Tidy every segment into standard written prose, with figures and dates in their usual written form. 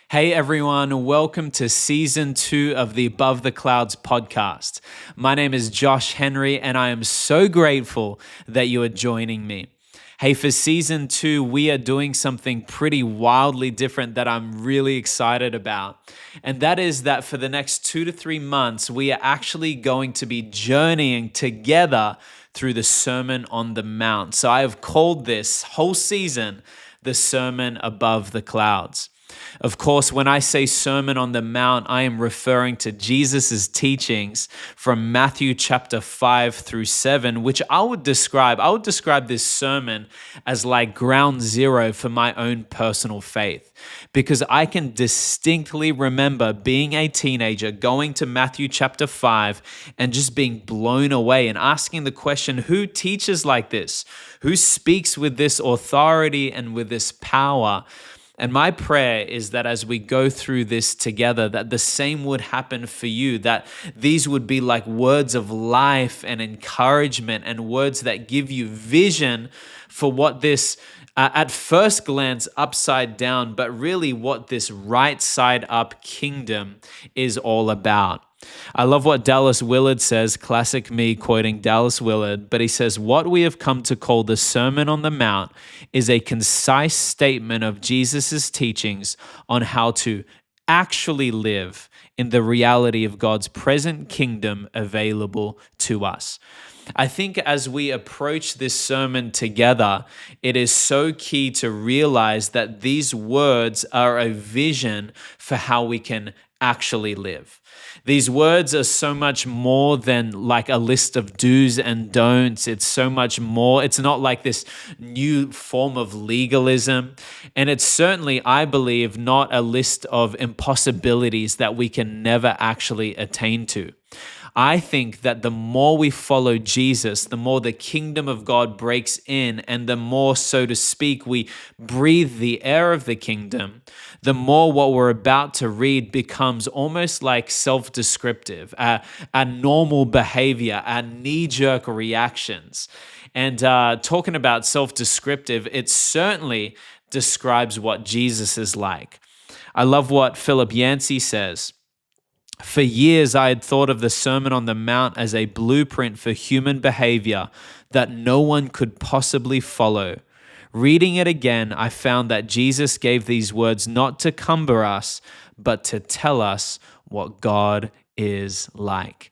Hey everyone, welcome to season 2 of the Above the Clouds podcast. My name is Josh Henry, and I am so grateful that you are joining me. Hey, for season 2, we are doing something pretty wildly different that I'm really excited about. And that is that for the next 2 to 3 months, we are actually going to be journeying together through the Sermon on the Mount. So I have called this whole season the Sermon Above the Clouds. Of course, when I say Sermon on the Mount, I am referring to Jesus' teachings from Matthew chapter 5 through 7, which I would describe this sermon as like ground zero for my own personal faith. Because I can distinctly remember being a teenager, going to Matthew chapter 5 and just being blown away and asking the question, who teaches like this? Who speaks with this authority and with this power? And my prayer is that as we go through this together, that the same would happen for you, that these would be like words of life and encouragement and words that give you vision for what this, at first glance, upside down, but really what this right side up kingdom is all about. I love what Dallas Willard says, classic me quoting Dallas Willard, but he says, what we have come to call the Sermon on the Mount is a concise statement of Jesus' teachings on how to actually live in the reality of God's present kingdom available to us. I think as we approach this sermon together, it is so key to realize that these words are a vision for how we can actually live. These words are so much more than like a list of do's and don'ts. It's so much more. It's not like this new form of legalism. And it's certainly, I believe, not a list of impossibilities that we can never actually attain to. I think that the more we follow Jesus, the more the kingdom of God breaks in, and the more, so to speak, we breathe the air of the kingdom, the more what we're about to read becomes almost like self-descriptive, a normal behavior, a knee-jerk reactions. And talking about self-descriptive, it certainly describes what Jesus is like. I love what Philip Yancey says. For years, I had thought of the Sermon on the Mount as a blueprint for human behavior that no one could possibly follow. Reading it again, I found that Jesus gave these words not to cumber us, but to tell us what God is like.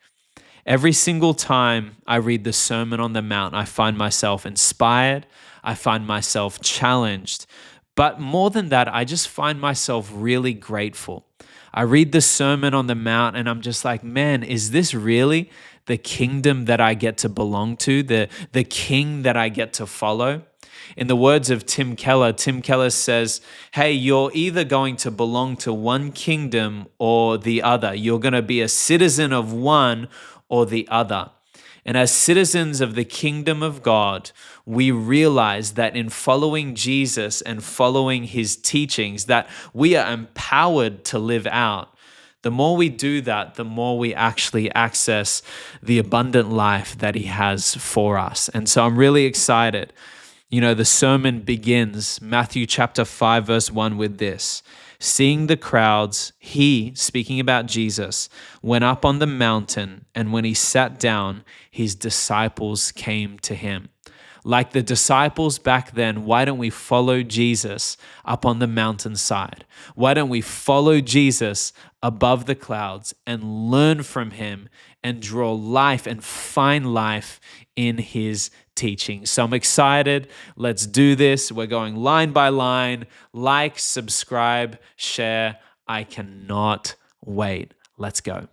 Every single time I read the Sermon on the Mount, I find myself inspired, I find myself challenged, but more than that, I just find myself really grateful. I read the Sermon on the Mount and I'm just like, man, is this really the kingdom that I get to belong to, the king that I get to follow? In the words of Tim Keller says, hey, you're either going to belong to one kingdom or the other. You're going to be a citizen of one or the other. And as citizens of the kingdom of God, we realize that in following Jesus and following his teachings, that we are empowered to live out. The more we do that, the more we actually access the abundant life that he has for us. And so I'm really excited. You know, the sermon begins, Matthew chapter 5, verse 1, with this. Seeing the crowds, he, speaking about Jesus, went up on the mountain, and when he sat down, his disciples came to him. Like the disciples back then, why don't we follow Jesus up on the mountainside? Why don't we follow Jesus above the clouds and learn from him and draw life and find life in his teaching? So I'm excited. Let's do this. We're going line by line. Like, subscribe, share. I cannot wait. Let's go.